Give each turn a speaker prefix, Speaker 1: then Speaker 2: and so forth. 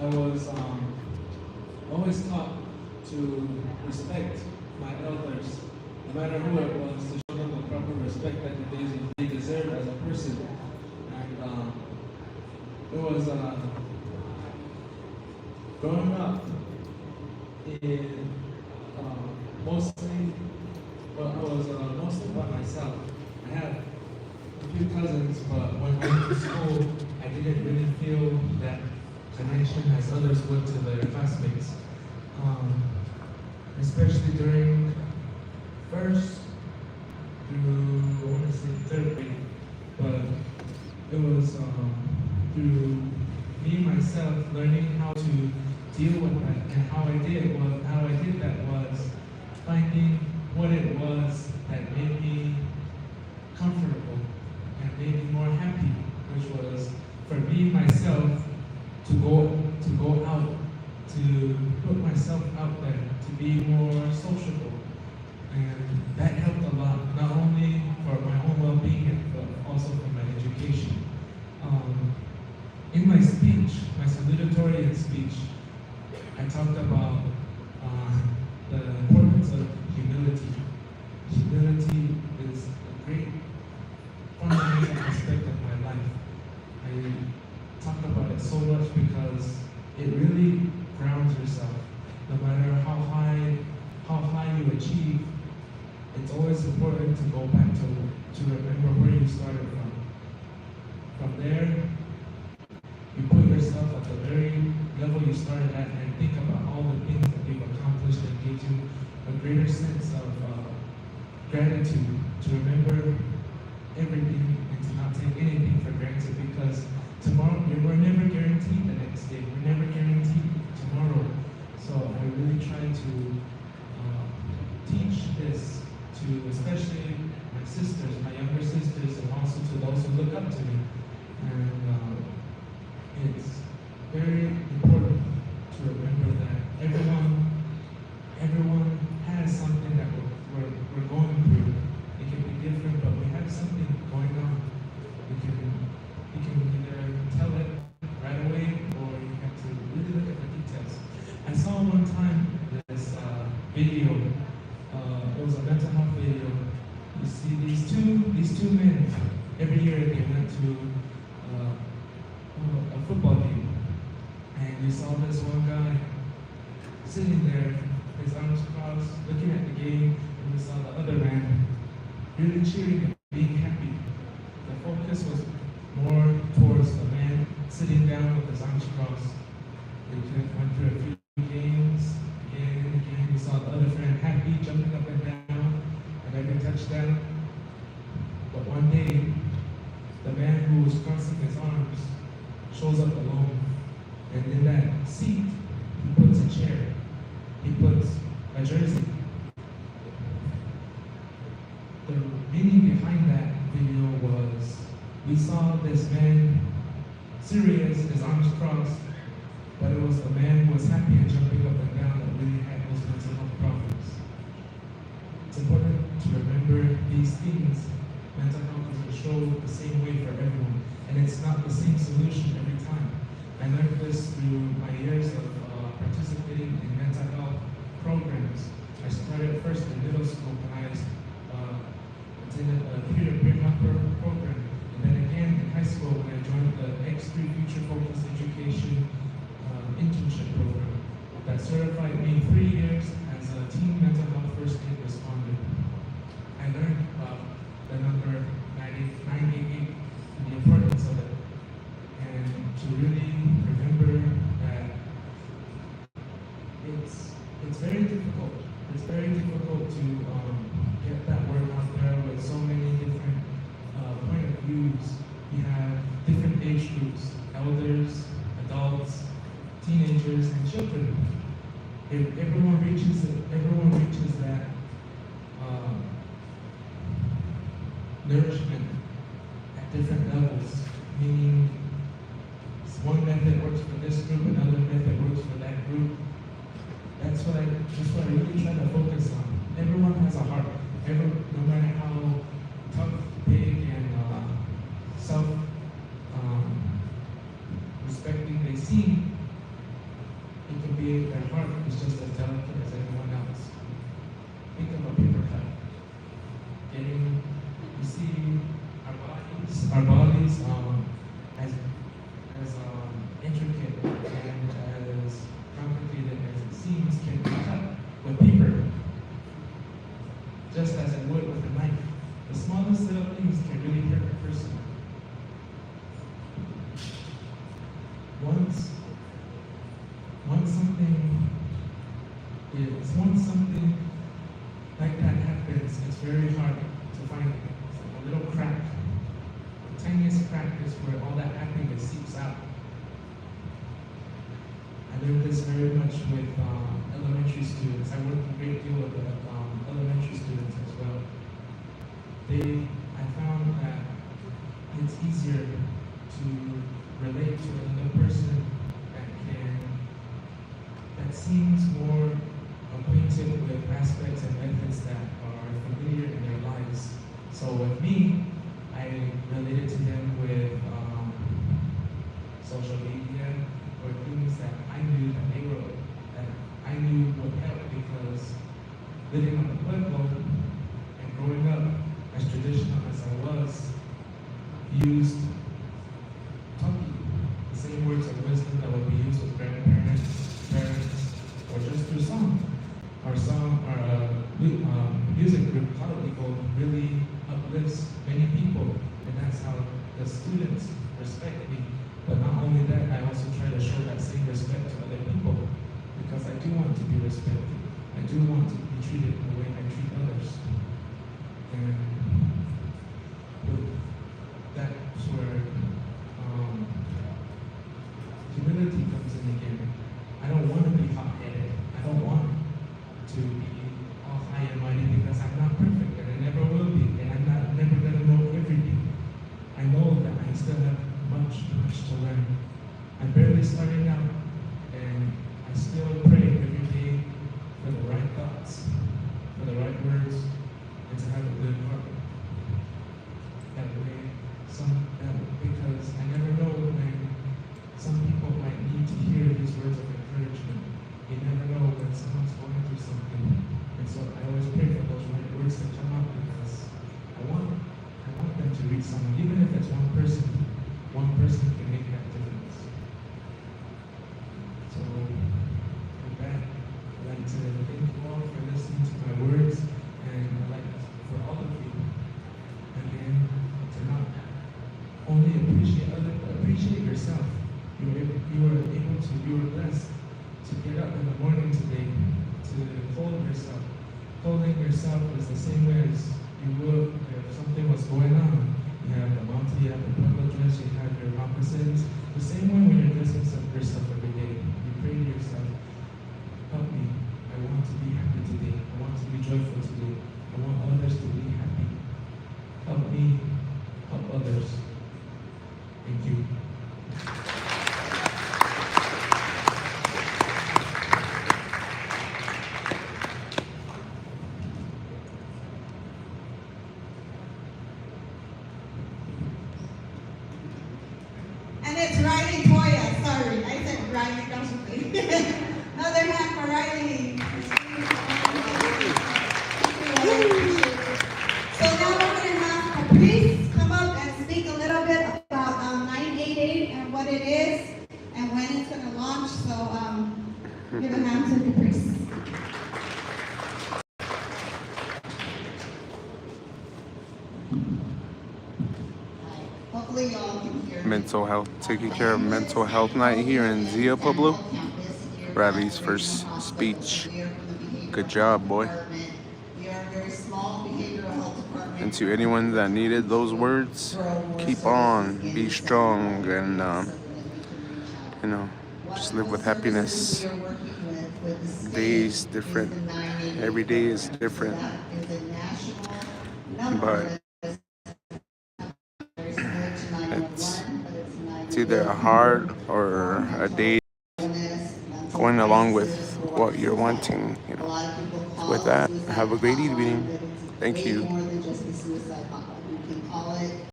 Speaker 1: I was always taught to respect my elders, no matter who it was, to show them the proper respect that they deserve as a person. And it was growing up in mostly, well, I was mostly by myself. I had a few cousins, but when I went to school, I didn't really feel that connection as others would to their classmates. Especially during first through, I want to say third grade, but it was through me myself learning how to deal with that, and how I did that was finding what it was that made me comfortable and made me more happy, which was for me myself to go out, to put myself out there, to be more sociable. And that helped a lot, not only for my own well-being, but also for my education. In my speech, my salutatorian speech, I talked about the importance of humility. Humility is a great fundamental aspect of my life. I talk about it so much because it really grounds yourself. No matter how high you achieve, it's always important to go back to remember where you started from. From there, you put yourself at the very level you started at and think about all the things that you've accomplished that gives you a greater sense of gratitude, to remember everything and to not take anything for granted, because tomorrow, we're never guaranteed the next day. We're never guaranteed tomorrow. So I really try to teach this to especially my sisters, my younger sisters, and also to those who look up to me. And it's very important to remember that everyone has something that we're going through. It can be different, but we have something going on. You can either tell it right away, or you have to really look at the details. I saw one time this video. It was a mental health video. You see these two men. Every year they went to a football game, and you saw this one guy sitting there, his arms crossed, looking at the game, and you saw the other man really cheering and being happy. The focus was more towards the man sitting down with his arms crossed. They went through a few games, again and again. You saw the other friend happy, jumping up and down at every touchdown. But one day, the man who was crossing his arms shows up alone. And in that seat, he puts a chair. He puts a jersey. The meaning behind that video was, we saw this man serious, his arms crossed, but it was the man who was happy and jumping up and down that really had those mental health problems. It's important to remember these things. Mental health doesn't show the same way for everyone, and it's not the same solution every time. I learned this through my years of participating in mental health programs. I started first in middle school when I attended a peer-to-peer program, and then again in high school when I joined the X3 Future Focused Education internship program that certified me 3 years as a teen mental health first aid responder. I learned about the number 988 and the importance of it, and to really remember that it's very difficult. It's very difficult to get that word out there with so many different point of views. You have different age groups: elders, adults, teenagers, and children. If everyone reaches that nourishment at different levels, meaning one method works for this group, another method works for that group. That's what I really try to focus on. Everyone has a heart. No matter how tough, big, and self respecting they seem, their heart is just as delicate as anyone else. Think of a paper cut. You see, our bodies as intricate and as complicated as it seems can be cut with paper, just as it would with a knife. The smallest little things can really hurt a person. Once something like that happens, it's very hard to find it. It's like a little crack. The tiniest crack is where all that happiness seeps out. I learned this very much with elementary students. I work a great deal with elementary students as well. I found that it's easier to relate to another person that seems more acquainted with aspects and methods that are familiar in their lives. So with me, I related to them with social media or things that I knew that I knew would help, because living on the Pueblo and growing up as traditional as I was, used talking, the same words of wisdom that would be used with grandparents, parents, or just through song. Our music group, Eagle, really uplifts many people, and that's how the students respect me. But not only that, I also try to show that same respect to other people, because I do want to be respected. I do want to be treated the way I treat others. And that's where humility comes in again. I don't want to be hot-headed. I don't want to be all high and mighty, because I'm not perfect, and I never will be, and I'm never going to know everything. I know that I still have much to learn. I'm barely starting out, and I still pray every day for the right thoughts, for the right words, and to have a good heart. Because I never know when some people might need to hear these words of encouragement. You never know when someone's going through something. And so I always pray for those right words to come out, because I want them to reach someone. Even if it's one person can make that difference. So with that, I'd like to thank you all for listening to my words, and I'd like for all of you, again, to not only appreciate yourself. You were blessed to get up in the morning today, to clothe yourself. Clothing yourself is the same way as you would if something was going on. You have the manta, you have the purple dress, you have your moccasins. The same way when you're dressing yourself every day. You pray to yourself, help me. I want to be happy today. I want to be joyful today. I want others to be happy. Help me, help others. Thank you.
Speaker 2: And it's Riley Toya. Sorry, I said Riley Josephine. Another hand for Riley. So now we're going to have Caprice come up and speak a little bit about 988 and what it is and when it's going to launch. So give a hand to Caprice. Hopefully y'all can hear me.
Speaker 3: Mental health, taking care of mental health night here in Zia Pueblo. Riley's first speech. Good job, boy. And to anyone that needed those words, keep on, be strong, and just live with happiness. Day's different. Every day is different. But it's either a hard or a day going along with what you're wanting. With that, have a great evening. Thank you.